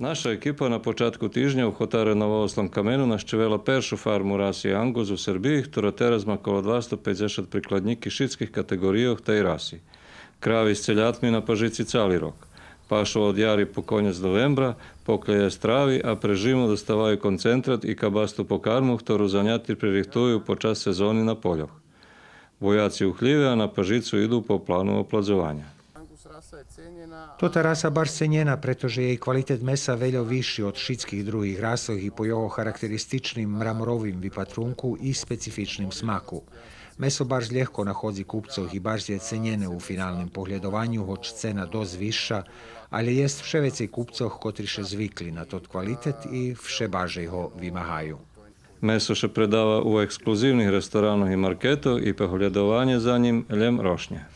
Naša ekipa na počátku týždňa u Chotáre na Novoslom kamenu naščevela peršu farmu rasy Angus u Srbiji, ktorá teraz má okolo 250 prikladníky všetkých kategóriách tej rasy. Krávy s ceľatmi na pažici celý rok. Pašu od jary po koniec novembra, poklej je strávy a pre žimu dostávajú koncentrát i kabastu pokarmu, ktorú zaňatí pririhtujú počas sezóny na poľoch. Vojaci uchlivia na pažicu idú po plánu opladzovania. Tota rasa baš cenjena, pretože jej kvalitet mesa veľo vyšší od všetkých druhých rasov i po jeho charakterističnim mramorovim vipatrunku i specifičnim smaku. Meso baš ľahko nachodzi kupcov i baš je cenjene u finalnom pohľadovanju, hoć cena dosť vyšša, ali jest vše vecej kupcov, kotri še zvykli na tot kvalitet i vše baže ho vymahaju. Meso še predáva u ekskluzívnych restoránoch i marketov i pohľadovanie za ním ljem ročne.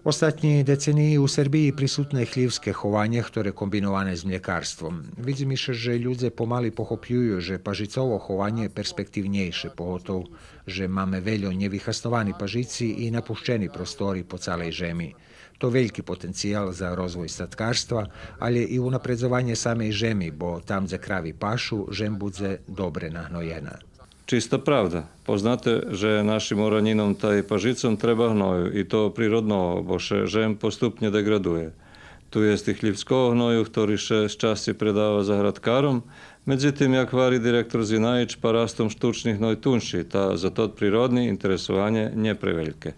Ostatnje deceniji u Srbiji prisutne hljivske hovanje, ktoré kombinowane z mljekarstvom. Widzi mi się, że ludzie pomali pochopljuju, że pažicovo hovanje je perspektivnejše, pogotovo, že máme veľo nevyhasnovaní pažici i napuščeni prostori po celej žemi. To veliki potencijal za rozvoj statkarstva, ali i unapredzovanje samej žemi, bo tam, gdje kravi pašu, žem budze dobre nahnojena. Čista pravda. Poznáte, že našim oraninom taj pažicom treba hnoju i to prirodnoho, bo še žem postupne degraduje. Tu je i hljivského hnoju, ktorý še z časti predáva zahradkárom, međutim, jak vari direktor Zinajić, pa rastom štučnih hnoj tunši, ta za to prirodni interesovanje nje preveljke.